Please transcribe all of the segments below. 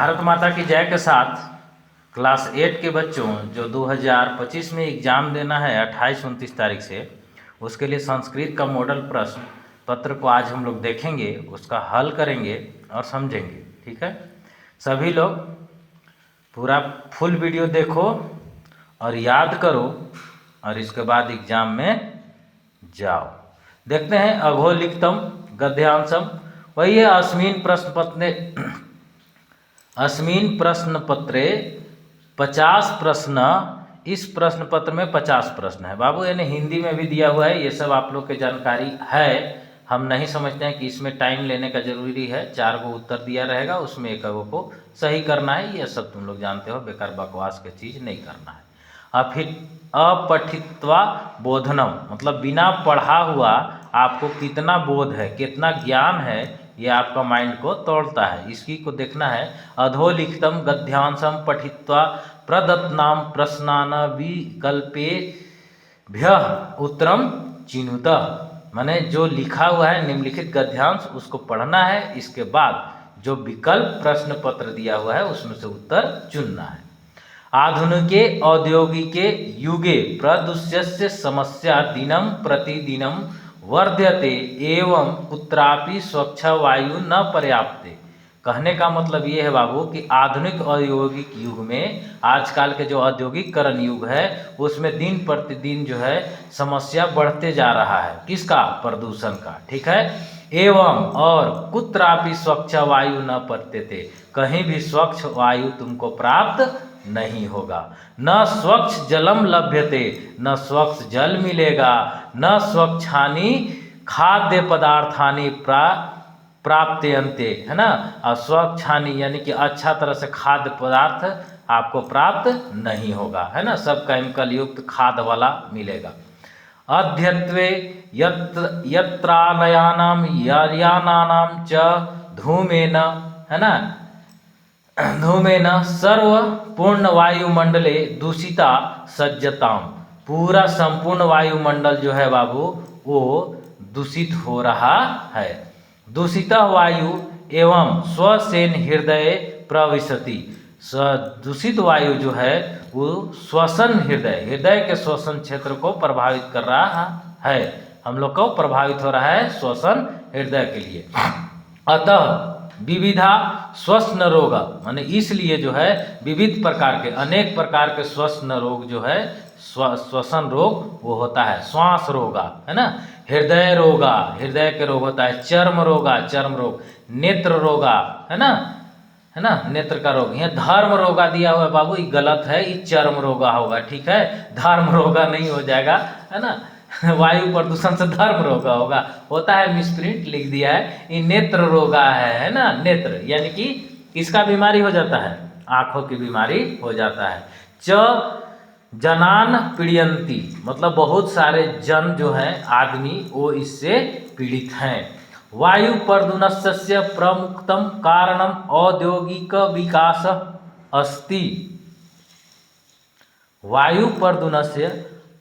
भारत माता की जय के साथ क्लास 8 के बच्चों जो 2025 में एग्ज़ाम देना है 28-29 तारीख से, उसके लिए संस्कृत का मॉडल प्रश्न पत्र को आज हम लोग देखेंगे, उसका हल करेंगे और समझेंगे। ठीक है, सभी लोग पूरा फुल वीडियो देखो और याद करो और इसके बाद एग्ज़ाम में जाओ। देखते हैं अघोलिखितम गद्यांशम, वही है अस्मिन् प्रश्न पत्रे 50 प्रश्न। इस प्रश्न पत्र में 50 प्रश्न है बाबू, यानी हिंदी में भी दिया हुआ है। ये सब आप लोग के जानकारी है, हम नहीं समझते हैं कि इसमें टाइम लेने का जरूरी है। 4 को उत्तर दिया रहेगा, उसमें एक को सही करना है। ये सब तुम लोग जानते हो, बेकार बकवास की चीज़ नहीं करना है। फिर अपठित्वा बोधनम, मतलब बिना पढ़ा हुआ आपको कितना बोध है, कितना ज्ञान है, ये आपका माइंड को तोड़ता है। इसी को देखना है। अधोलिखितम गद्यांशम पठित्वा प्रदत्तानां प्रश्नान् विकल्पेभ्यः उत्तरम चिनुत, माने जो लिखा हुआ है निम्नलिखित गद्यांश उसको पढ़ना है। इसके बाद जो विकल्प प्रश्न पत्र दिया हुआ है उसमें से उत्तर चुनना है। आधुनिके औद्योगिके युगे प्रदूषणस्य समस्या दिनं प्रतिदिनं वर्ध्यते एवं कुत्रापि स्वच्छ वायु न पर्याप्ते। कहने का मतलब ये है बाबू कि आधुनिक औद्योगिक युग में, आजकल के जो औद्योगिकरण युग है उसमें दिन प्रतिदिन जो है समस्या बढ़ते जा रहा है। किसका? प्रदूषण का। ठीक है, एवं और कुत्रापि स्वच्छ वायु न पत्यते, कहीं भी स्वच्छ वायु तुमको प्राप्त नहीं होगा। न स्वच्छ जलम लभ्यते, न स्वच्छ जल मिलेगा। न स्वच्छानि खाद्य पदार्थानि प्राप्यन्ते, है ना। और स्वच्छानि यानी कि अच्छा तरह से खाद्य पदार्थ आपको प्राप्त नहीं होगा, है ना। सब केमिकल युक्त खाद वाला मिलेगा। अद्यत्वे यत्रानयानाम यानानाम च धूमेन, है ना, धूमेन सर्व पूर्ण वायुमंडले दूषिता सज्जताम, पूरा संपूर्ण वायुमंडल जो है बाबू वो दूषित हो रहा है। दूषित वायु एवं स्वसेन हृदय प्रविशति, दूषित वायु जो है वो श्वसन हृदय के श्वसन क्षेत्र को प्रभावित कर रहा है। हम लोग को प्रभावित हो रहा है श्वसन हृदय के लिए। अतः विविधा श्वसन रोग, माने इसलिए जो है विविध प्रकार के, अनेक प्रकार के श्वसन रोग जो है, श्वसन रोग वो होता है। श्वास रोगा, है ना, हृदय रोगा, हृदय के रोग होता है। चर्म रोगा, चर्म रोग। नेत्र रोगा, है ना, है ना, नेत्र का रोग। यहाँ धर्म रोगा दिया हुआ है बाबू, ये गलत है, ये चर्म रोगा होगा। ठीक है, धर्म रोगा नहीं हो जाएगा, है ना। वायु प्रदूषण से धर्म रोगा होगा, होता है, मिसप्रिंट लिख दिया है। ये नेत्र रोगा है ना। नेत्र यानी कि किसका बीमारी हो जाता है? आंखों की बीमारी हो जाता है। च जनान पीड़यंती, मतलब बहुत सारे जन जो हैं आदमी वो इससे पीड़ित हैं। वायु प्रदूषणस्य प्रमुखतम कारणम औद्योगिक विकास अस्ति। वायु प्रदूषणस्य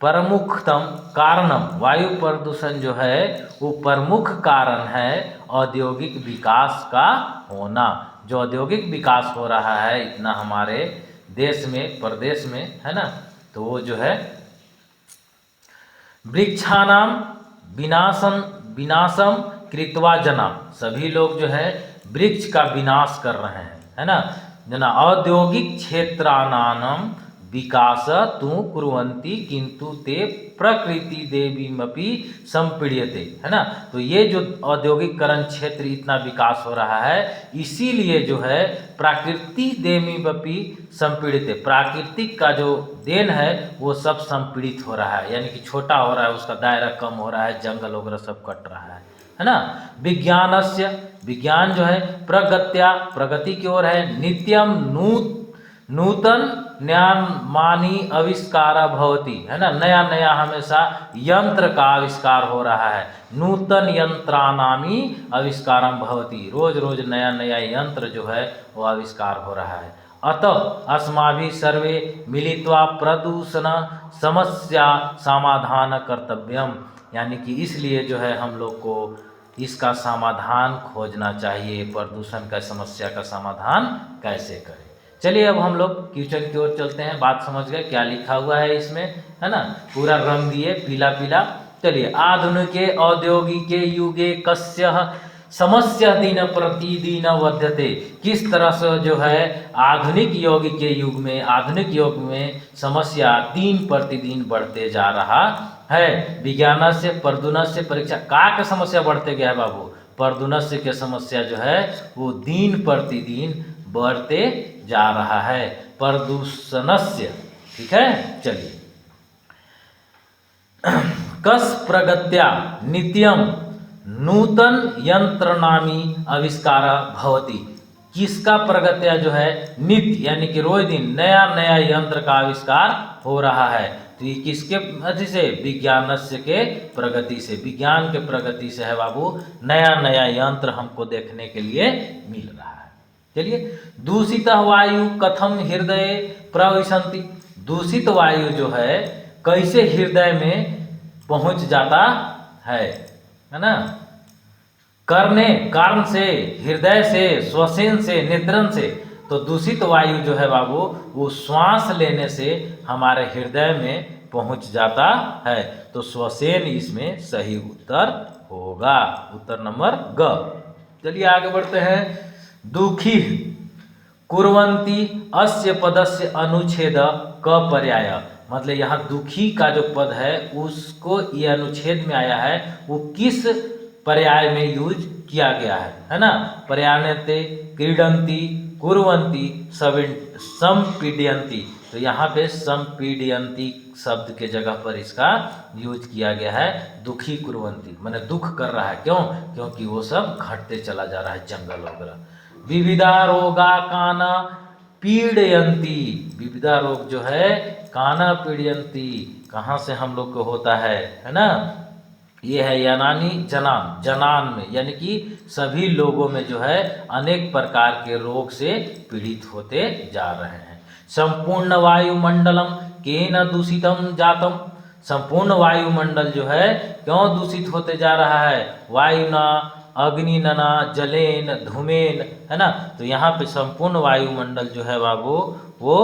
प्रमुखतम कारणम, वायु प्रदूषण जो है वो प्रमुख कारण है औद्योगिक विकास का होना। जो औद्योगिक विकास हो रहा है इतना हमारे देश में, प्रदेश में, है ना, तो वो जो है वृक्षानाम विनाशम कृत्वा जना, सभी लोग जो है वृक्ष का विनाश कर रहे हैं, है ना। जना औद्योगिक क्षेत्रानाम विकास तु कुर्वन्ति किंतु ते प्रकृति देवीमपि संपीड्यते, है ना। तो ये जो औद्योगिकरण क्षेत्र इतना विकास हो रहा है, इसीलिए जो है प्रकृति देवीमपि संपीड़ित, प्राकृतिक का जो देन है वो सब संपीड़ित हो रहा है, यानी कि छोटा हो रहा है, उसका दायरा कम हो रहा है, जंगल वगैरह सब कट रहा है ना। विज्ञानस्य, विज्ञान जो है प्रगत्या, प्रगति की ओर है। नित्यम नूतन ज्ञानमानी आविष्कार भवति, है ना, नया नया हमेशा यंत्र का आविष्कार हो रहा है। नूतन यंत्रानामी आविष्कारम भवति, रोज रोज नया नया यंत्र जो है वो आविष्कार हो रहा है। अतः अस्माभिः सर्वे मिलित्वा प्रदूषण समस्या समाधान कर्तव्यम, यानी कि इसलिए जो है हम लोग को इसका समाधान खोजना चाहिए। प्रदूषण का समस्या का समाधान कैसे करें। चलिए अब हम लोग क्वेश्चन की ओर चलते हैं। बात समझ गए क्या लिखा हुआ है इसमें, है ना, पूरा रंग दिए पीला पीला। चलिए, आधुनिके औद्योगिके युगे कस्य समस्या दिन प्रतिदिन वर्धते। किस तरह से जो है आधुनिक योग के युग में, आधुनिक युग में समस्या दिन प्रतिदिन बढ़ते जा रहा है। विज्ञानस्य प्रदूषणस्य परीक्षा का समस्या बढ़ते गया है बाबू। प्रदूषणस्य के समस्या जो है वो दिन प्रतिदिन बढ़ते जा रहा है। प्रदूषणस्य, ठीक है। चलिए, कस प्रगत्या नित्यम नूतन यंत्रनामी आविष्कार भवति। किसका प्रगत्या जो है नित्य यानी कि रोज दिन नया नया यंत्र का आविष्कार हो रहा है। तो ये किसके अथी से, विज्ञानस्य के प्रगति से, विज्ञान के प्रगति से है बाबू। नया नया यंत्र हमको देखने के लिए मिल रहा है। चलिए, दूषित वायु कथम हृदय प्रविशन्ति। दूषित वायु जो है कैसे हृदय में पहुंच जाता है ना। कारण से, हृदय से, श्वसन से, नेत्रन से। तो दूषित वायु जो है बाबू वो श्वास लेने से हमारे हृदय में पहुंच जाता है। तो श्वसन इसमें सही उत्तर होगा, उत्तर नंबर ग। चलिए आगे बढ़ते हैं। दुखी कुर्वन्ति अस्य पदस्य अनुच्छेद क पर्याय। मतलब यहाँ दुखी का जो पद है उसको ये अनुच्छेद में आया है, वो किस पर्याय में यूज किया गया है ना। पर्यायते, क्रीडन्ति, कुर्वन्ति, संपीड्यन्ति। तो यहाँ पे संपीड्यन्ति शब्द के जगह पर इसका यूज किया गया है। दुखी कुर्वन्ति माने दुख कर रहा है। क्यों? क्योंकि वो सब घटते चला जा रहा है, जंगल वगैरह। विविधा रोगा काना पीड़यन्ति। विविधा रोग जो है काना पीड़यन्ति कहाँ से हम लोग को होता है ना। ये है यानी जनान, जनान में यानी कि सभी लोगों में जो है अनेक प्रकार के रोग से पीड़ित होते जा रहे हैं। संपूर्ण वायुमंडलम केन दूषितम जातम। संपूर्ण वायुमंडल जो है क्यों दूषित होते जा रहा है। वायुना, अग्निना, जलेन, धूमेन, है ना। तो यहाँ पे संपूर्ण वायुमंडल जो है बाबू वो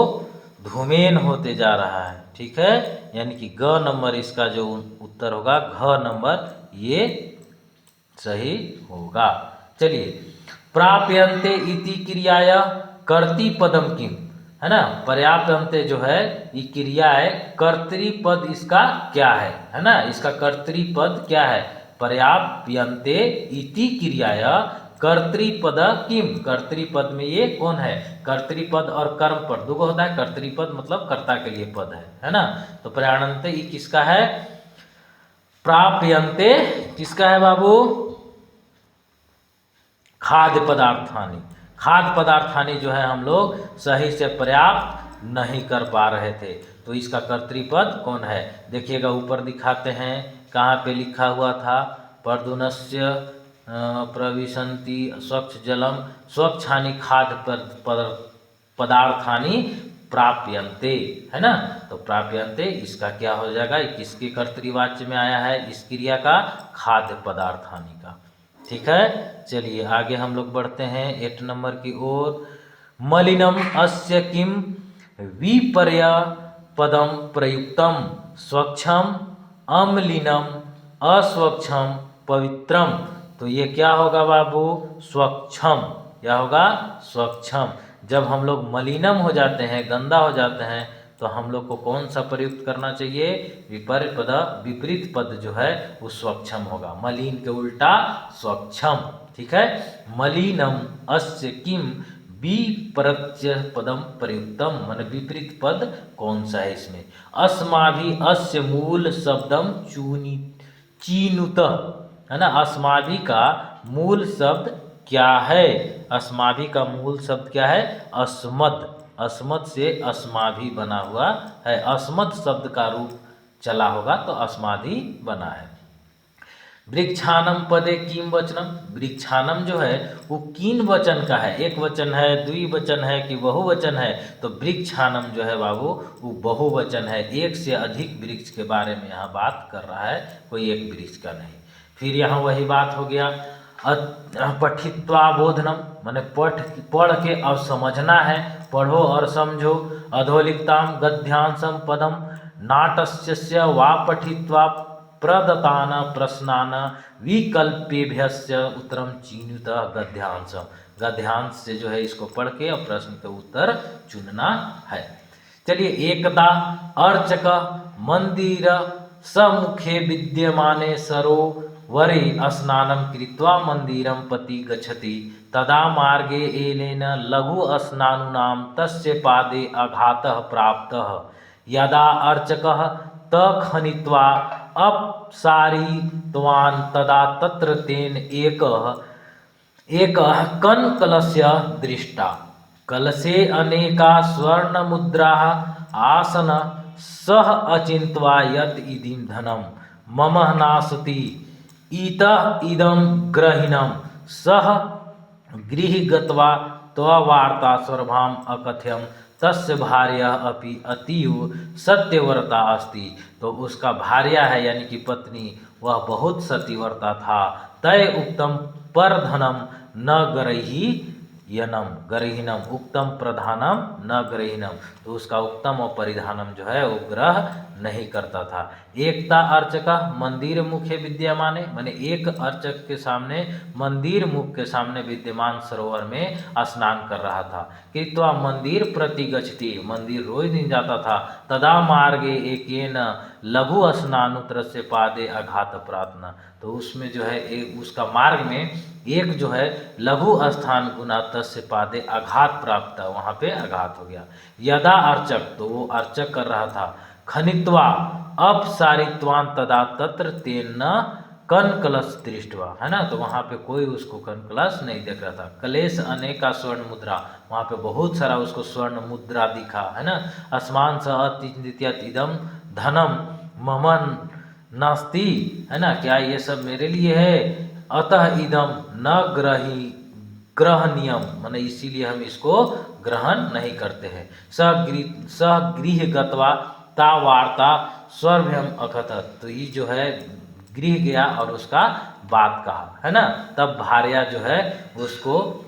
धूमेन होते जा रहा है, ठीक है। यानी कि ग नंबर इसका जो उत्तर होगा, घ नंबर ये सही होगा। चलिए, प्राप्यन्ते इति क्रियाय कर्तृपदम किम, है ना। पर्याप्यन्ते जो है ये क्रिया है, कर्तृपद इसका क्या है ना। इसका कर्तृपद क्या है, पर्याप्यन्ते इति क्रियाय कर्तृपद किम। कर्तृपद में ये कौन है, कर्तृपद और कर्म पद दो होता है। कर्तृपद मतलब कर्ता के लिए पद है ना। तो पर्याप्यन्ते ये किसका है, प्राप्यन्ते किसका है बाबू, खाद्य पदार्थानि। खाद्य पदार्थानि जो है हम लोग सही से पर्याप्त नहीं कर पा रहे थे। तो इसका कर्तृपद कौन है, देखिएगा ऊपर दिखाते हैं कहाँ पे लिखा हुआ था। प्रदूषणस्य प्रविशन्ति स्वच्छ जलम स्वच्छानि खाद्य पदार्थानि प्राप्यन्ते, है ना। तो प्राप्यन्ते इसका क्या हो जाएगा, किसके कर्तृवाच्य में आया है, इस क्रिया का, खाद्य पदार्थानि का, ठीक है। चलिए आगे हम लोग बढ़ते हैं 8 नंबर की ओर। मलिनम अस्य किम विपर्य पदम प्रयुक्तम स्वच्छम अम्लिनम अस्वच्छम पवित्रम। तो ये क्या होगा बाबू, स्वच्छम, क्या होगा, स्वच्छम। जब हम लोग मलिनम हो जाते हैं, गंदा हो जाते हैं, तो हम लोग को कौन सा प्रयुक्त करना चाहिए, विपर्य पद, विपरीत पद जो है वो स्वच्छम होगा। मलिन के उल्टा स्वच्छम, ठीक है। मलिनम अस्य किम विपरच्य पदम प्रयुक्तम, मान विपरीत पद कौन सा है इसमें। अस्माभि अस्य मूल शब्दम चीनुत, है ना। अस्माभि का मूल शब्द क्या है, अस्माभि का मूल शब्द क्या है, अस्मद। अस्मद से अस्माभि बना हुआ है, अस्मद शब्द का रूप चला होगा तो अस्माधि बना है। वृक्षानम पदे किम वचनम। वृक्षानम जो है वो किन वचन का है, एक वचन है, द्विवचन है कि बहुवचन है। तो वृक्षानम जो है बाबू वो बहुवचन है, एक से अधिक वृक्ष के बारे में यहाँ बात कर रहा है, कोई एक वृक्ष का नहीं। फिर यहाँ वही बात हो गया पठित्वा बोधनम, माने पढ़ के अब समझना है, पढ़ो और समझो। अधोलिखताम गद्यांशम पदम नाटस्य वा पठित्वा प्रदत्तान प्रश्नान विकल्पेभ्यस्य उत्तरम चिनुत गद्यांशम। गद्यांश से जो है इसको पढ़ के और प्रश्न के उत्तर चुनना है। चलिए, एकदा अर्चक मंदिर सम्मुखे विद्यमाने सरोवरे स्नानं कृत्वा मंदिरं प्रति गच्छति तदा मार्गे एलेन लघु स्नानुनां तस्य पादे आघातः प्राप्तः। यदा अर्चकः तखनित्वा अपसारितवान् तदा तत्र तेन एकः कनकलस्य दृष्टा। कलशे अनेका स्वर्णमुद्राः आसन। सः अचिन्त्वा यत् इदं धनं मम नास्ति इतः इदं ग्रहीणं। सः गृहे गत्वा त्ववार्ता सर्वाम् अकथयम्। तस्य भार्या अपि अतीव सत्यव्रता अस्ति। तो उसका भार्या है यानी कि पत्नी, वह बहुत सत्यव्रता था। तय उक्तम पर धनम न गरहीनम उक्तम प्रधानम न गरहीनम। तो उसका उत्तम और परिधानम जो है वो ग्रह नहीं करता था। एकता अर्चक मंदिर मुखे विद्यमाने, माने एक अर्चक के सामने मंदिर मुख के सामने विद्यमान सरोवर में स्नान कर रहा था। कृत्वा मंदिर प्रति गच्छति, मंदिर रोज दिन जाता था। तदा मार्गे एकेन लघु स्नानुत्र से पादे आघात प्रार्थना। तो उसमें जो है एक उसका मार्ग में एक जो है लघु स्थान गुना तस्य पादे आघात प्राप्त, वहाँ पे आघात हो गया। यदा अर्चक, तो वो अर्चक कर रहा था, खनित्वा अपसारित्वान तदा तत्र तेन कनकलश दृष्टवा, है ना। तो वहाँ पे कोई उसको कनकलश नहीं देख रहा था। कलेश अनेका स्वर्ण मुद्रा, वहाँ पे बहुत सारा उसको स्वर्ण मुद्रा दिखा, है ना। अस्मान स अतिद्वितीयत इदम धनम ममन नास्ति, है ना, क्या ये सब मेरे लिए है। अतः इदम न ग्रहणीयम, माने इसीलिए हम इसको ग्रहण नहीं करते हैं। स गृह गत्वा ता वार्ता स्वर्भ्यम अकथत। तो ये जो है गृह गया और उसका बात कहा, है ना। तब भार्या जो है उसको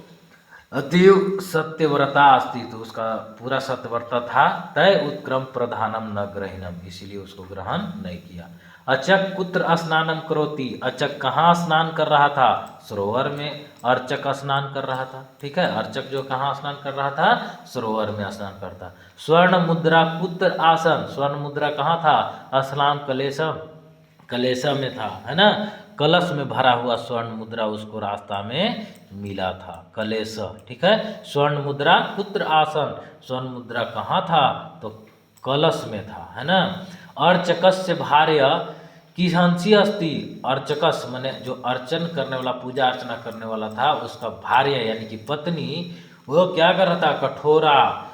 अतीव सत्यव्रता अस्ति, तो उसका पूरा सत्यव्रता था। तय उत्क्रम प्रधानम न ग्रहीणम, इसीलिए उसको ग्रहण नहीं किया। अचक कुत्र स्नानम करोति, अचक कहाँ स्नान कर रहा था, सरोवर में अर्चक स्नान कर रहा था। ठीक है, अर्चक जो कहाँ स्नान कर रहा था, सरोवर में स्नान करता। स्वर्ण मुद्रा कुत्र आसन, स्वर्ण मुद्रा कहाँ था, स्नान कलेशम में था, है ना। कलश में भरा हुआ स्वर्ण मुद्रा उसको रास्ता में मिला था, कलेश। ठीक है, स्वर्ण मुद्रा कुत्र आसन, स्वर्ण मुद्रा कहाँ था, तो कलश में था, है ना। अर्चकस्य भार्या किहंसी अस्ति, अर्चकस माने जो अर्चन करने वाला, पूजा अर्चना करने वाला था, उसका भार्या यानी कि पत्नी, वो क्या कर रहा था, कठोरा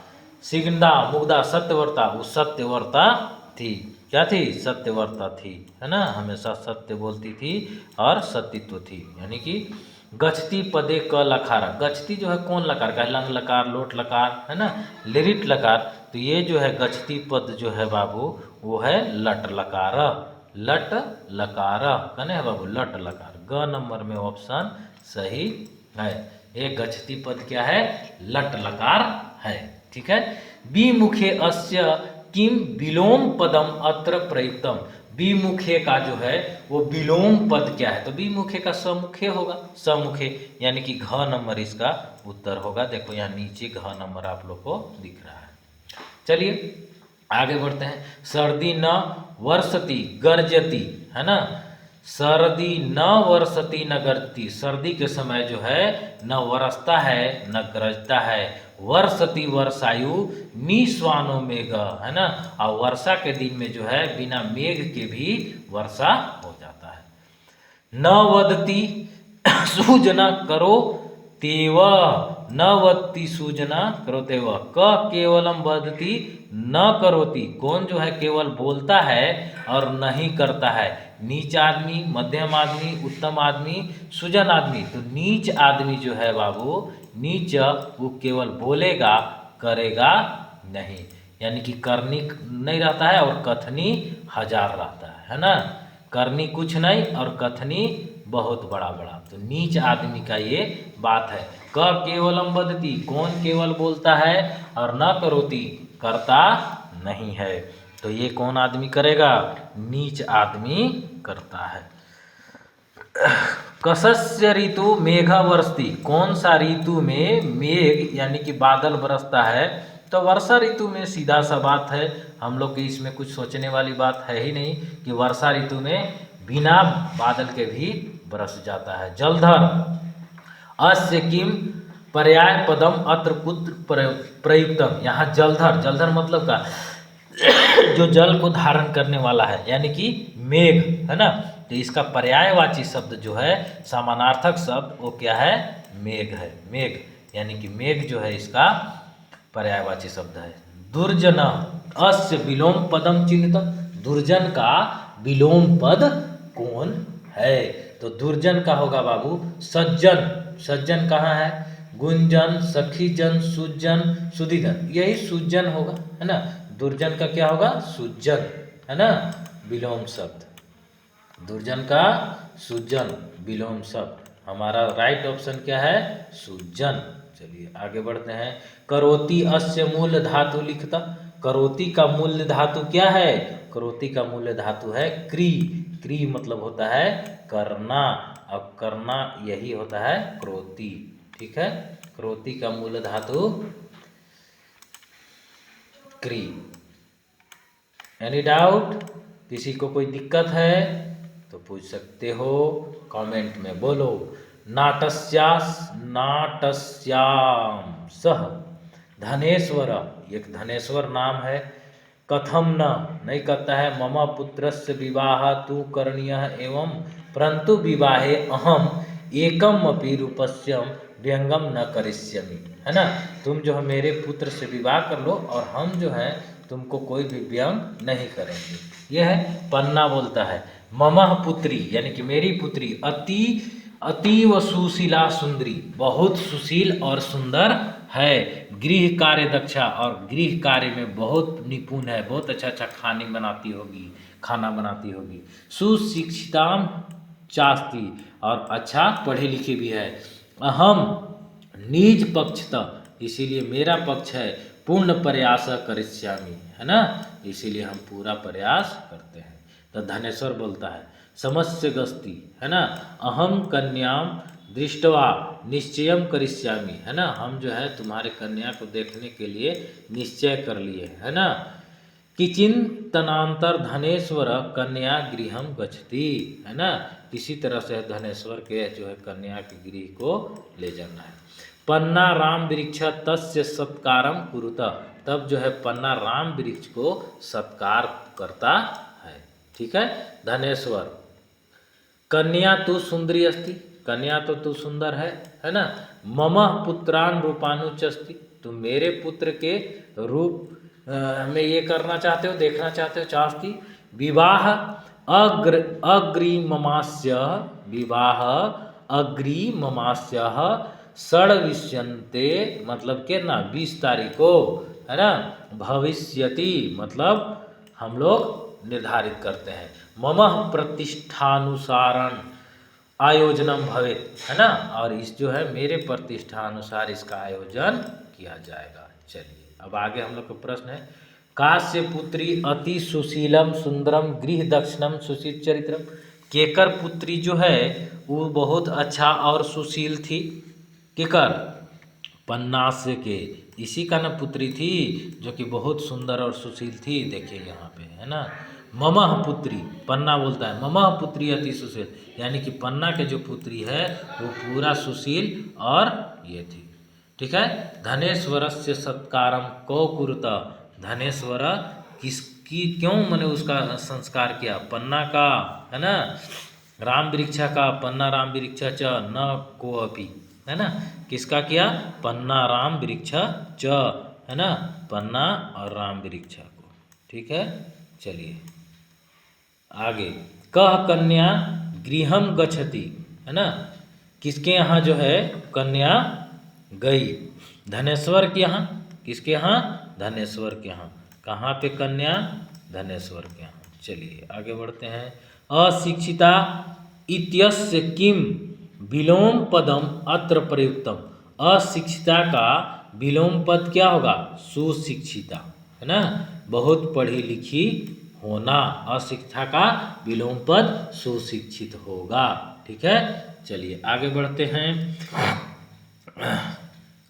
सिगंदा मुग्धा सत्यव्रता, वो सत्यव्रता थी। क्या थी, सत्यव्रता थी, है ना, हमेशा सत्य बोलती थी और सत्यत्व थी। यानी कि गच्छति पदे क लखारा, गच्छति जो है कौन लकार का, लंग लकार, लोट लकार, है ना, लिरिट लकार। तो ये जो है गच्छति पद जो है बाबू, वो है लट लकार, लट लकार कने है बाबू, लट लकार। ग नंबर में ऑप्शन सही है। एक गच्छति पद क्या है, लट लकार है। ठीक है, विमुखे अस्य किम विलोम पदम अत्र प्रयुक्तम, विमुखे का जो है वो विलोम पद क्या है, तो विमुखे का समुखे होगा, समुखे यानी कि घ नंबर इसका उत्तर होगा। देखो यहाँ नीचे घ नंबर आप लोग को दिख रहा है। चलिए आगे बढ़ते हैं। सर्दी न वर्षति गर्जती, है ना, सर्दी न वर्षति न गरजती, सर्दी के समय जो है न वरसता है न गरजता है। वर्षति वर्षायु निस्वानो मेघ, है ना, और वर्षा के दिन में जो है बिना मेघ के भी वर्षा हो जाता है। न वदती सूजना करो तेव, न वदती सूजना करो तेव, क केवलम वदती न करोति, कौन जो है केवल बोलता है और नहीं करता है। नीच आदमी, मध्यम आदमी, उत्तम आदमी, सुजन आदमी। तो नीच आदमी जो है बाबू, नीच वो केवल बोलेगा करेगा नहीं, यानी कि करनी नहीं रहता है और कथनी हजार रहता है ना। करनी कुछ नहीं और कथनी बहुत बड़ा बड़ा। तो नीच आदमी का ये बात है। क केवलम वदति, कौन केवल बोलता है, और न करोति, करता नहीं है। तो ये कौन आदमी करेगा, नीच आदमी करता है। कसस्य ऋतु मेघा वर्षति, कौन सा ऋतु में मेघ यानी कि बादल बरसता है। तो वर्षा ऋतु में सीधा सा बात है, हम लोग की इसमें कुछ सोचने वाली बात है ही नहीं कि वर्षा ऋतु में बिना बादल के भी बरस जाता है। जलधर, अस्य किम पर्याय पदम अत्र कुत्र प्रयुक्तम, यहाँ जलधर, जलधर मतलब का जो जल को धारण करने वाला है यानी कि मेघ है ना। तो इसका पर्यायवाची शब्द जो है, समानार्थक शब्द, वो क्या है, मेघ है। मेघ यानी कि मेघ जो है इसका पर्यायवाची शब्द है। दुर्जन, अस्य विलोम पदम चिन्हित, दुर्जन का विलोम पद कौन है। तो दुर्जन का होगा बाबू सज्जन। सज्जन कहाँ है, गुंजन, सखीजन, सुजन, सुधीजन, यही सुजन होगा है ना। दुर्जन का क्या होगा, सुजन है ना, विलोम शब्द। दुर्जन का सुजन विलोम शब्द, हमारा राइट ऑप्शन क्या है, सुजन। चलिए आगे बढ़ते हैं। करोति अस्य मूल धातु लिखता, करोति का मूल धातु क्या है, करोति का मूल धातु है क्री। क्री मतलब होता है करना, अब करना यही होता है करोति। ठीक है, करोति का मूल धातु क्री। एनी डाउट, किसी को कोई दिक्कत है तो पूछ सकते हो, कमेंट में बोलो। नाटस्याम सह धनेश्वर, एक धनेश्वर नाम है। कथम न, नहीं कहता है मम पुत्रस्य विवाह तु करणीयः एवं, परंतु विवाहे अहम एकम अपि रूपस्य व्यंगम न करिष्यामि, है ना। तुम जो है मेरे पुत्र से विवाह कर लो और हम जो है तुमको कोई भी व्यंग नहीं करेंगे। यह है पन्ना बोलता है ममः पुत्री यानी कि मेरी पुत्री अतीव सुशीला सुंदरी, बहुत सुशील और सुंदर है। गृह कार्य दक्षा, और गृह कार्य में बहुत निपुण है, बहुत अच्छा अच्छा खाना बनाती होगी। सुशिक्षिताम चास्ति, और अच्छा पढ़े लिखे भी है। अहम निज पक्षतः, इसीलिए मेरा पक्ष है। पूर्ण प्रयास करिष्यामि, है ना, इसीलिए हम पूरा प्रयास करते हैं। तो धनेश्वर बोलता है समस्य गस्ती, है ना, अहम कन्याम दृष्टवा निश्चयम करिष्यामि, है ना, हम जो है तुम्हारे कन्या को देखने के लिए निश्चय कर लिए, है ना। किचिंतनांतर धनेश्वर कन्या गृहम गच्छति, है ना, किसी तरह से धनेश्वर के जो है कन्या के गृह को ले जाना है। पन्ना राम वृक्ष तस्य सत्कारम कुरुत, तब जो है पन्ना राम वृक्ष को सत्कार करता है। ठीक है, धनेश्वर कन्या तु सुंदरी अस्ति, कन्या तो तू सुंदर है ना। मम पुत्रान रूपानुचस्ति, तुम मेरे पुत्र के रूप में ये करना चाहते हो, देखना चाहते हो, चाहती। विवाह अग्रिममास्य, विवाह अग्रिममास्य षड्विष्यन्ते, मतलब के ना 20 तारीख को, है ना। भविष्यति मतलब हम लोग निर्धारित करते हैं। मम प्रतिष्ठानुसारण आयोजनम भवेत, है ना, और इस जो है मेरे प्रतिष्ठा अनुसार इसका आयोजन किया जाएगा। चलिए अब आगे हम लोग का प्रश्न है। काश्य पुत्री अति सुशीलम सुंदरम गृह दक्षिणम सुशील चरित्रम, केकर पुत्री जो है वो बहुत अच्छा और सुशील थी। केकर, पन्नास्य के, इसी का न पुत्री थी जो कि बहुत सुंदर और सुशील थी। देखिए यहाँ पे, है ना। ममः पुत्री, पन्ना बोलता है ममः पुत्री अति सुशील, यानी कि पन्ना के जो पुत्री है वो पूरा सुशील और ये थी। ठीक है। धनेश्वरस्य सत्कारम को कुरुत, धनेश्वर किसकी क्यों मैंने उसका संस्कार किया, पन्ना का, है ना। राम वृक्षा का, पन्ना राम वृक्षा च न को अपि, है ना, किसका किया, पन्ना राम वृक्षा च, है ना, पन्ना और राम वृक्षा को। ठीक है, चलिए आगे। कह कन्या गृहम गच्छति, है ना, किसके यहाँ जो है कन्या गई, धनेश्वर के यहाँ। किसके यहाँ, धनेश्वर के यहाँ। कहाँ पे कन्या, धनेश्वर के यहाँ। चलिए आगे बढ़ते हैं। अशिक्षिता इत्यस्य किम विलोम पदम अत्र प्रयुक्तम। अशिक्षिता का विलोम पद क्या होगा? सुशिक्षिता, है ना, बहुत पढ़ी लिखी होना। अशिक्षिता का विलोम पद सुशिक्षित होगा। ठीक है, चलिए आगे बढ़ते हैं।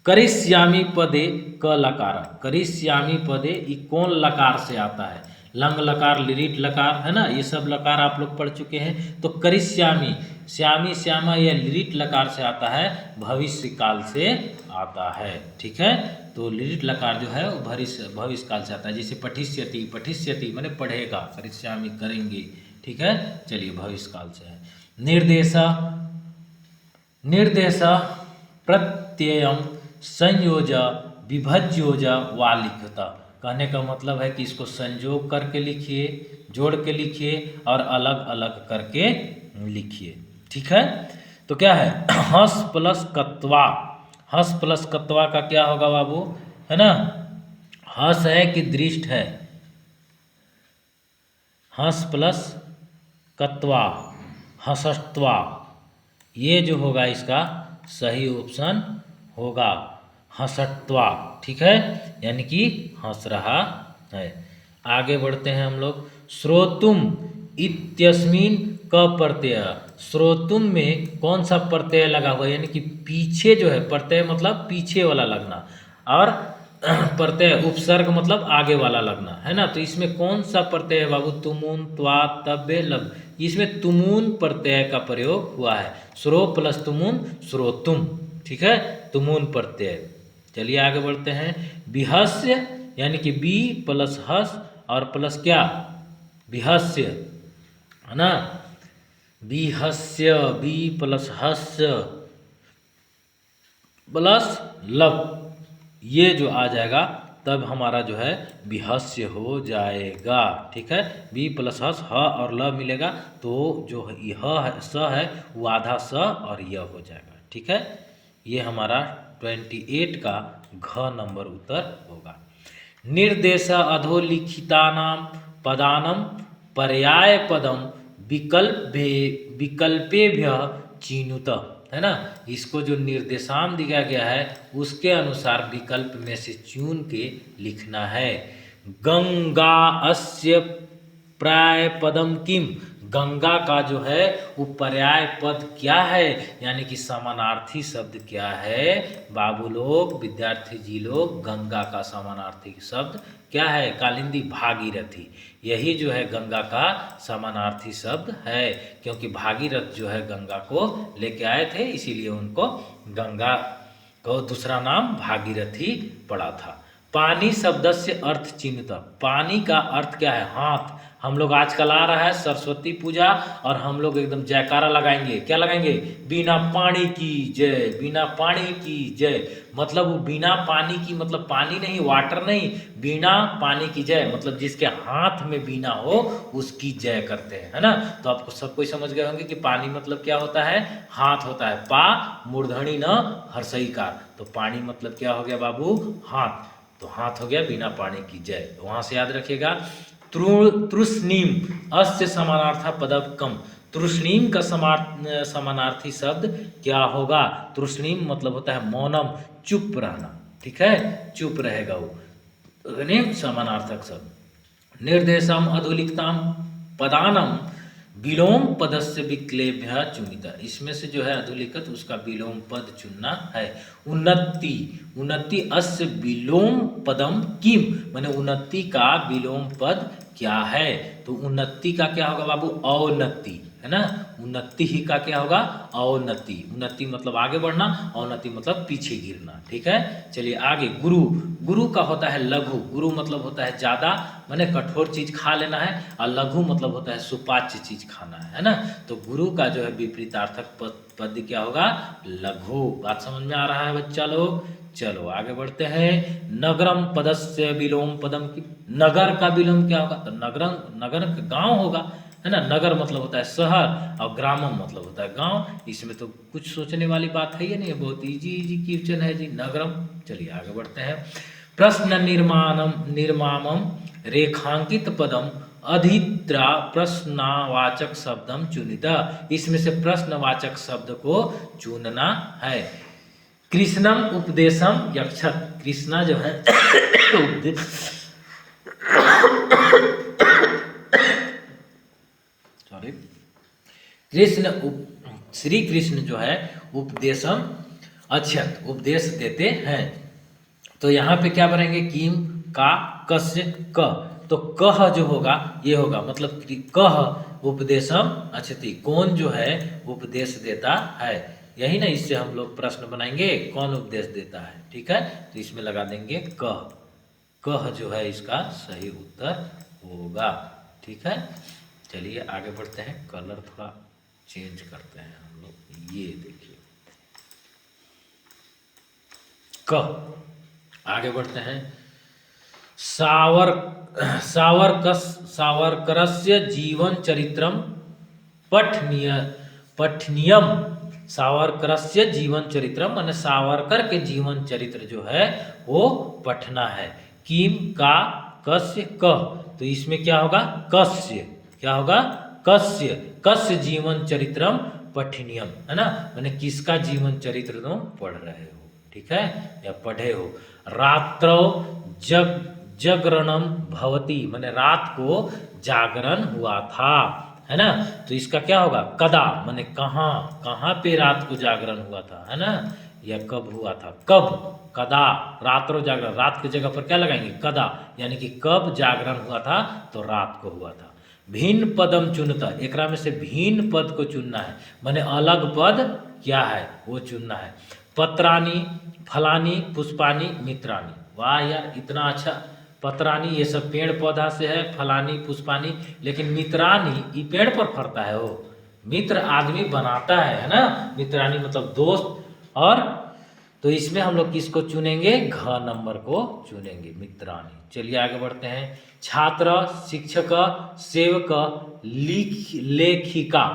करिष्यामि पदे क लकार। करिष्यामि पदे ये कौन लकार से आता है? लंग लकार, लिरिट लकार, है ना, ये सब लकार आप लोग पढ़ चुके हैं। तो करिष्यामि, श्यामी, श्यामा, यह लिरिट लकार से आता है, भविष्य काल से आता है। ठीक है, तो लिरिट लकार जो है वो भविष्य काल से आता है। जैसे पठिष्यति, पठिष्यति मैंने पढ़ेगा, करिष्यामि करेंगे। ठीक है, चलिए भविष्य काल से है। निर्देश, निर्देश प्रत्ययम संयोज विभज्योज वा लिखता। कहने का मतलब है कि इसको संयोग करके लिखिए, जोड़ के लिखिए और अलग अलग करके लिखिए। ठीक है, तो क्या है? हस प्लस कत्वा। हस प्लस कत्वा का क्या होगा बाबू? है ना, हस है कि दृष्ट है? हस प्लस कत्वा, हसत्वा, ये जो होगा इसका सही ऑप्शन होगा हसत्वा। ठीक है, यानी कि हंस रहा है। आगे बढ़ते हैं हम लोग। श्रोतुम इत्यस्मिन क प्रत्यय। श्रोतुम में कौन सा प्रत्यय लगा हुआ है? यानी कि पीछे जो है, प्रत्यय मतलब पीछे वाला लगना, और प्रत्यय उपसर्ग मतलब आगे वाला लगना, है ना। तो इसमें कौन सा प्रत्यय है बाबू? तुमुन, त्वा, तब्बे, लब। इसमें तुमुन प्रत्यय का प्रयोग हुआ है। श्रो प्लस तुमुन, श्रोतुम। ठीक है, तुमुन प्रत्यय। चलिए आगे बढ़ते हैं। विहस्य यानी कि बी प्लस हस और प्लस क्या? विहस्य, है ना, विहस्य, बी प्लस हस्य प्लस लब, ये जो आ जाएगा तब हमारा जो है विहस्य हो जाएगा। ठीक है, बी प्लस हस, ह और ल मिलेगा तो जो यह है, स है वो आधा स और यह हो जाएगा। ठीक है, ये हमारा 28 का घ नंबर उत्तर होगा। निर्देश अधोलिखितानां पदानां पर्याय पदम विकल्पेभ्यः चिनुत, है ना। इसको जो निर्देशांक दिया गया है उसके अनुसार विकल्प में से चुन के लिखना है। गंगा अस्य पर्याय पदम किम। गंगा का जो है वो पर्याय पद क्या है, यानी कि समानार्थी शब्द क्या है बाबू लोग, विद्यार्थी जी लोग? गंगा का समानार्थी शब्द क्या है? कालिंदी, भागीरथी। यही जो है गंगा का समानार्थी शब्द है, क्योंकि भागीरथ जो है गंगा को लेके आए थे, इसीलिए उनको गंगा को दूसरा नाम भागीरथी पड़ा था। पानी शब्द से अर्थ चिन्हित। पानी का अर्थ क्या है? हाथ। हम लोग आजकल आ रहा है सरस्वती पूजा और हम लोग एकदम जयकारा लगाएंगे। क्या लगाएंगे? बिना पानी की जय, बिना पानी की जय। मतलब वो बिना पानी की मतलब पानी नहीं, वाटर नहीं, बिना पानी की जय मतलब जिसके हाथ में बिना हो उसकी जय करते हैं, है ना। तो आपको सब कोई समझ गए होंगे कि पानी मतलब क्या होता है? हाथ होता है। पा मूर्धनी न हर्षईकार, तो पानी मतलब क्या हो गया बाबू? हाथ। तो हाथ हो गया बिना पानी की जय, वहां से याद रखिएगा। तृष्णीम अस्य समानार्था पदकम। तृष्णीम का समानार्थी शब्द क्या होगा? तृष्णीम मतलब होता है मौनम, चुप रहना। ठीक है, चुप रहेगा वो, समानार्थक शब्द। निर्देशम अधोलिखिताम पदानम विलोम पदस्य विक्लेभ्य चुनिता। इसमें से जो है अधोलिखित उसका विलोम पद चुनना है। उन्नति, उन्नति अस्य विलोम पदम किम, माने उन्नति का विलोम पद क्या है? तो उन्नति का क्या होगा बाबू? औन्नति, है ना। उन्नति ही का क्या होगा? औन्नति। उन्नति मतलब आगे बढ़ना, औन्नति मतलब पीछे गिरना। ठीक है, चलिए आगे। गुरु, गुरु का होता है लघु। गुरु मतलब होता है ज्यादा, माने कठोर चीज खा लेना है, और लघु मतलब होता है सुपाच्य चीज खाना है ना। तो गुरु का जो है विपरीतार्थक पद क्या होगा? लघु। बात समझ में आ रहा है बच्चा लोग? चलो आगे बढ़ते हैं। नगरम पदस्य विलोम पदम की। नगर का विलोम क्या होगा? तो नगरम, नगर गांव होगा, है ना। नगर मतलब होता है शहर और ग्रामम मतलब होता है गांव। इसमें तो कुछ सोचने वाली बात है ही नहीं, बहुत इजी इजी क्वेश्चन है जी, नगरम। चलिए आगे बढ़ते हैं। प्रश्न निर्माणम निर्मामम रेखांकित पदम अधित्रा प्रश्नवाचक शब्दम चुनित, इसमें से प्रश्नवाचक शब्द को चुनना है। कृष्णम उपदेशम यक्षत, कृष्णा जो है सॉरी श्री कृष्ण जो है उपदेशम अक्षत, उपदेश देते हैं। तो यहाँ पे क्या बनेंगे, किम का कस्य क, तो कह जो होगा ये होगा, मतलब कह उपदेशम अक्षति, कौन जो है उपदेश देता है, यही ना, इससे हम लोग प्रश्न बनाएंगे कौन उपदेश देता है। ठीक है, तो इसमें लगा देंगे कह, कह जो है इसका सही उत्तर होगा। ठीक है, चलिए आगे बढ़ते हैं, कलर थोड़ा चेंज करते हैं हम लोग। ये देखिए क, आगे बढ़ते हैं। सावरकरस्य जीवन चरित्रम पठनीयम, सावरकरस्य जीवन चरित्रम माने सावरकर के जीवन चरित्र जो है वो पढ़ना है। किम का कस्य क, तो इसमें क्या होगा, कस्य, क्या होगा, कस्य, कस्य जीवन चरित्रम पठनीयम, है ना, माने किसका जीवन चरित्र तुम पढ़ रहे हो। ठीक है, या पढ़े हो। रात्रौ जागरणम भवती, माने रात को जागरण हुआ था, है ना, तो इसका क्या होगा, कदा, माने कहाँ, कहाँ पे रात को जागरण हुआ था, है ना, या कब हुआ था, कब, कदा, रात्रो जागरण, रात की जगह पर क्या लगाएंगे, कदा, यानी कि कब जागरण हुआ था, तो रात को हुआ था। भिन्न पदम चुनता, एकरा में से भिन्न पद को चुनना है, माने अलग पद क्या है वो चुनना है। पत्रानी, फलानी, पुष्पानी, मित्रानी, वाह यार इतना अच्छा, पत्रानी ये सब पेड़ पौधा से है, फलानी पुष्पानी, लेकिन मित्रानी ये पेड़ पर फरता है, वो मित्र आदमी बनाता है ना, मित्रानी मतलब दोस्त। और तो इसमें हम लोग किसको चुनेंगे, घ नंबर को चुनेंगे, मित्रानी। चलिए आगे बढ़ते हैं। छात्र, शिक्षक, सेवक, लेखिका,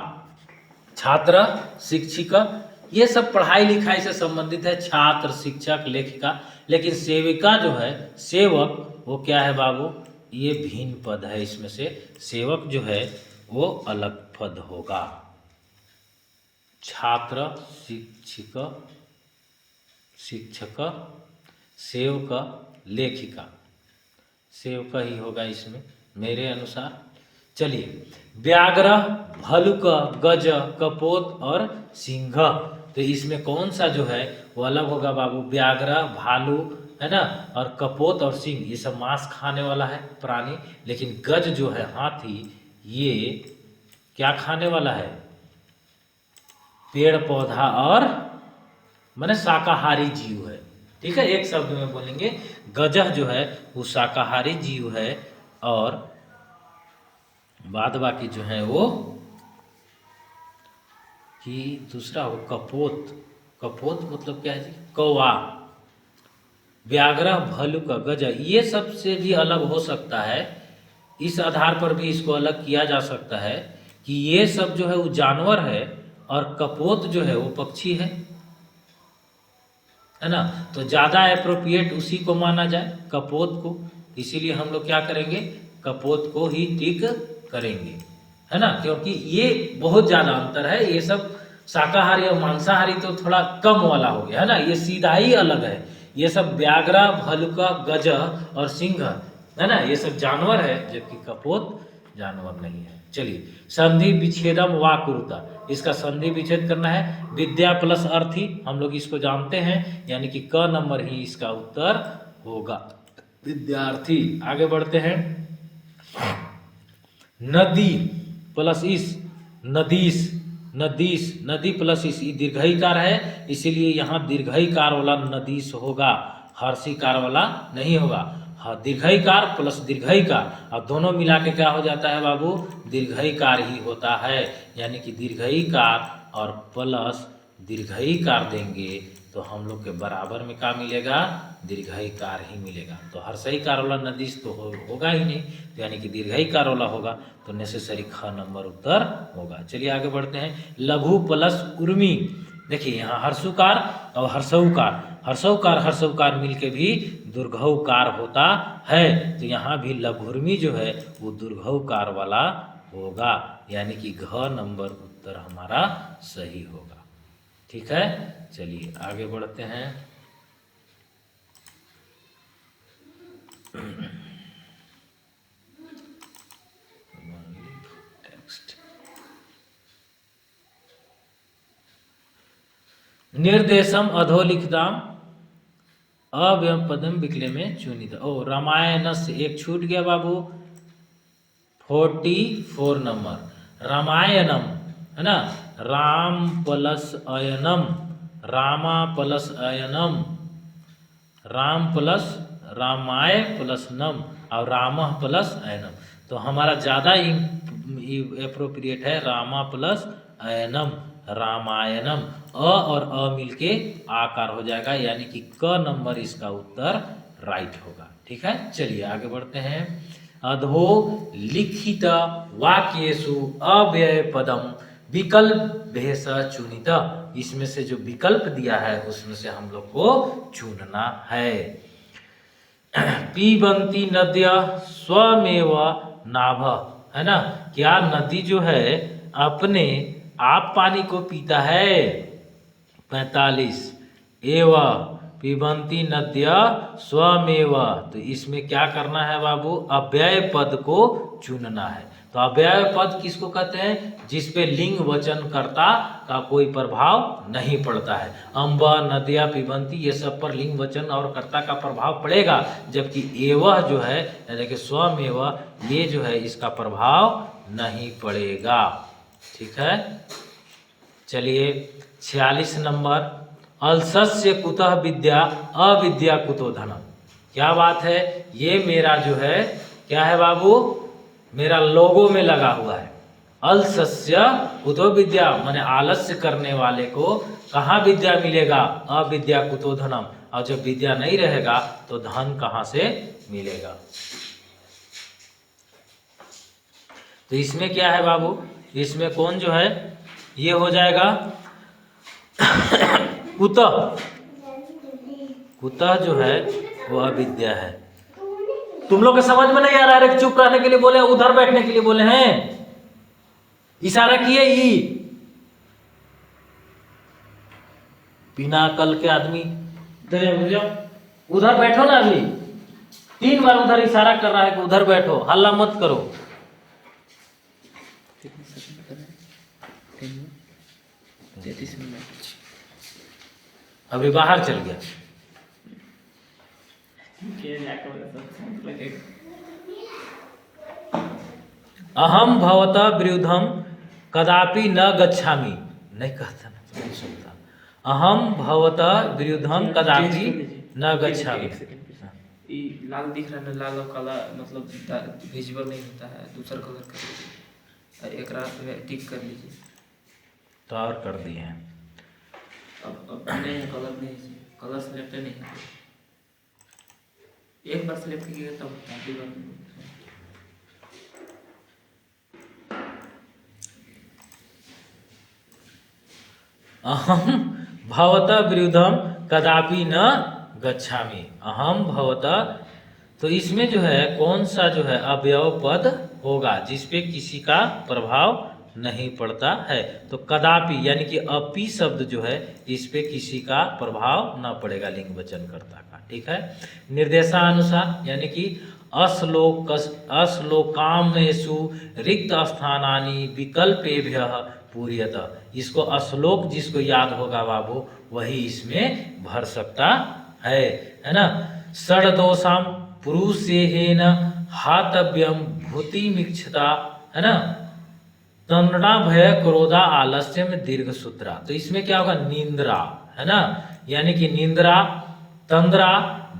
छात्र, शिक्षिका ये सब पढ़ाई लिखाई से संबंधित है, छात्र, शिक्षक, लेखिका, लेकिन सेविका जो है, सेवक, वो क्या है बाबू, ये भिन्न पद है, इसमें से सेवक जो है वो अलग पद होगा। छात्र, शिक्षक, सेवक, लेखिका, सेवक ही होगा इसमें मेरे अनुसार। चलिए, व्याघ्र, भलुक, गज, कपोत और सिंह, तो इसमें कौन सा जो है वो अलग होगा बाबू, व्याघ्र, भालू, है ना, और कपोत और सिंह ये सब मांस खाने वाला है प्राणी, लेकिन गज जो है हाथी ये क्या खाने वाला है, पेड़ पौधा और माने शाकाहारी जीव है। ठीक है, एक शब्द में बोलेंगे, गजह जो है वो शाकाहारी जीव है, और बाद बाकी जो है वो कि दूसरा हो कपोत, कपोत मतलब क्या है जी, कौवा। व्याघ्र, भल्लुक, गज ये सब से भी अलग हो सकता है, इस आधार पर भी इसको अलग किया जा सकता है कि ये सब जो है वो जानवर है और कपोत जो है वो पक्षी है ना, तो ज़्यादा अप्रोप्रिएट उसी को माना जाए, कपोत को, इसीलिए हम लोग क्या करेंगे, कपोत को ही टिक करेंगे, है ना, क्योंकि ये बहुत ज़्यादा अंतर है, ये सब शाकाहारी और मांसाहारी तो थोड़ा कम वाला हो गया, है ना, ये सीधा ही अलग है, ये सब व्याघ्र, भल्लुक, गज और सिंह, है ना, ये सब जानवर है, जबकि कपोत जानवर नहीं है। चलिए, संधि विच्छेदम वा कुरुता, इसका संधि विच्छेद करना है। विद्या प्लस अर्थी, हम लोग इसको जानते हैं, यानी कि क नंबर ही इसका उत्तर होगा, विद्यार्थी। आगे बढ़ते हैं। नदी प्लस इस, नदीस, नदीस, नदी प्लस इस, ये दीर्घईकार है, इसीलिए यहाँ दीर्घईकार वाला नदीस होगा, हर्षीकार वाला नहीं होगा। हाँ, दीर्घईकार प्लस दीर्घईकार, अब दोनों मिला के क्या हो जाता है बाबू, दीर्घईकार ही होता है, यानी कि दीर्घईकार और प्लस दीर्घईकार देंगे तो हम लोग के बराबर में क्या मिलेगा, दीर्घईकार ही मिलेगा। तो हर्षईकार वाला नदीस तो होगा ही नहीं, तो यानी कि दीर्घईकार वाला होगा, तो नेसेसरी ख नंबर उत्तर होगा। चलिए आगे बढ़ते हैं। लघु प्लस उर्मी, देखिए यहाँ हर्षुकार और हर्षौकार मिलके भी दुर्घौकार होता है, तो यहाँ भी लघुर्मी जो है वो दुर्घौकार वाला होगा, यानी कि घ नंबर उत्तर हमारा सही होगा। ठीक है, चलिए आगे बढ़ते हैं। निर्देशम अधोलिखिताम अव्ययम पदम विकले में चुनित। ओ रामायण से एक छूट गया बाबू, 44 नंबर रामायणम है ना, राम प्लस अयनम, रामा प्लस अयनम, राम प्लस रामाय प्लस नम और राम प्लस अयनम। तो हमारा ज़्यादा एप्रोप्रिएट है रामा प्लस अयनम, रामायणम। अ और अ मिलके आकार हो जाएगा, यानी कि क नंबर इसका उत्तर राइट होगा। ठीक है, चलिए आगे बढ़ते हैं। अधो लिखित वाक्येषु अव्यय पदम विकल्प भेष चुनित। इसमें से जो विकल्प दिया है उसमें से हम लोग को चुनना है। पीबंती नद्या स्वमेव नाभ, है ना, क्या नदी जो है अपने आप पानी को पीता है। 45 एव पिबंती नद्या स्वमेव, तो इसमें क्या करना है बाबू, अव्यय पद को चुनना है। तो अव्यय पद किसको कहते हैं, जिसपे लिंग वचन कर्ता का कोई प्रभाव नहीं पड़ता है। अम्ब, नदिया, पिबंती ये सब पर लिंग वचन और कर्ता का प्रभाव पड़ेगा, जबकि एवह जो है यानी कि स्वमेव ये जो है इसका प्रभाव नहीं पड़ेगा। ठीक है, चलिए 46 नंबर अलसस्य कुतः विद्या अविद्या कुतो धनम। क्या बात है, ये मेरा जो है क्या है बाबू, मेरा लोगो में लगा हुआ है। अलसस्य कुतो विद्या माने आलस्य करने वाले को कहाँ विद्या मिलेगा, अविद्या कुतो धनम। और जब विद्या नहीं रहेगा तो धन कहाँ से मिलेगा। तो इसमें क्या है बाबू, इसमें कौन जो है ये हो जाएगा कुतः, कुतः जो है वो अविद्या है। तुम लोग के समझ में नहीं आ रहा है, चुप रहने के लिए बोले, उधर बैठने के लिए बोले हैं, इशारा किए ई। बिना अकल के आदमी, उधर बैठो ना, अभी 3 बार उधर इशारा कर रहा है कि उधर बैठो, हल्ला मत करो। अभी बाहर चल गया। अहम भवता विरुद्धम कदापि न गच्छामि, नहीं कहता ना, नहीं सुनता। अहम भवता विरुद्धम कदापि न गच्छामि। लाल दिख रहा है, लाल और काला मतलब विजिबल नहीं होता है, दूसरा कलर कर लीजिए, एक रात में टिक कर लीजिए। तो और कर दिए हैं। अब नहीं है, कलर नहीं है, कलर सिलेक्ट नहीं है। एक बार सिलेक्ट कीजिएगा तब अगली बार। अहम भवता विरुद्धम कदापि न गच्छामि, अहम भवता। तो इसमें जो है कौन सा जो है अवयव पद होगा जिसपे किसी का प्रभाव नहीं पड़ता है। तो कदापि यानी कि अपि शब्द जो है इस पे किसी का प्रभाव न पड़ेगा लिंग वचन कर्ता का। ठीक है, निर्देशानुसार यानी कि अश्लोकामेषु रिक्त स्थानानि विकल्पेभ्यः पूर्यतः। इसको अश्लोक जिसको याद होगा बाबू वही इसमें भर सकता है ना। षड्दोषाम पुरुषेण हातव्यम भूतिमीक्षता, है ना, तंद्रा भय क्रोधा आलस्य में दीर्घ सूत्रा। तो इसमें क्या होगा, निंद्रा, है ना, यानी कि निंद्रा, तंद्रा,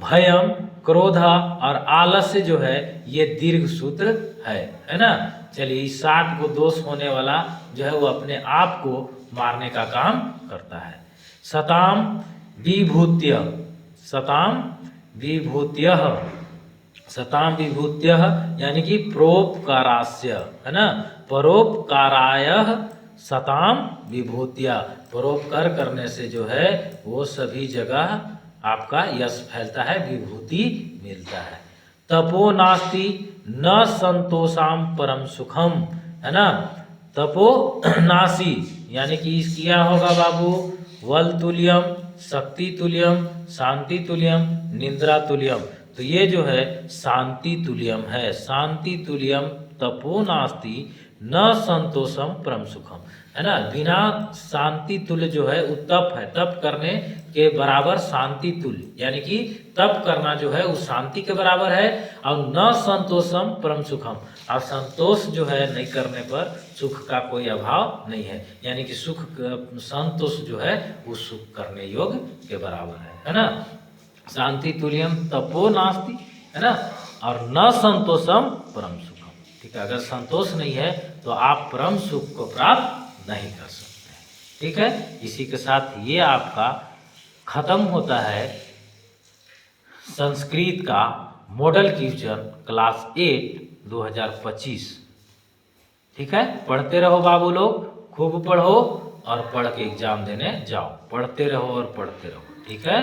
भयम, क्रोध और आलस्य जो है ये दीर्घ सूत्र है ना। चलिए इस 60 को दोष होने वाला जो है वो अपने आप को मारने का काम करता है। सताम विभूत्य, सताम विभूत्य, सताम विभूत्य यानी कि परोपकारास्य, है ना, परोपकाराय सताम विभूत्य। परोपकार करने से जो है वो सभी जगह आपका यश फैलता है, विभूति मिलता है। तपो नास्ति न संतोषाम परम सुखम, है ना। तपो नासी यानी कि किया होगा बाबू, वल तुल्यम, शक्ति तुल्यम, शांति तुल्यम, निद्रा तुल्यम। तो ये जो है शांति तुल्यम है। शांति तुल्यम तपो नास्ति न संतोषम परम सुखम, है ना। बिना शांति तुल्य जो है वो तप है, तप करने के बराबर शांति तुल्य, यानी कि तप करना जो है वो शांति के बराबर है। और न संतोषम परम सुखम, और संतोष जो है नहीं करने पर सुख का कोई अभाव नहीं है, यानी कि सुख संतोष जो है वो सुख करने योग्य के बराबर है ना। शांति तुल्यम तपो नास्ति, है ना, और न संतोषम परम सुखम। ठीक है, अगर संतोष नहीं है तो आप परम सुख को प्राप्त नहीं कर सकते। ठीक है, इसी के साथ ये आपका खत्म होता है संस्कृत का मॉडल क्वेश्चन क्लास 8 2025। ठीक है, पढ़ते रहो बाबू लोग, खूब पढ़ो और पढ़ के एग्जाम देने जाओ। पढ़ते रहो और पढ़ते रहो। ठीक है।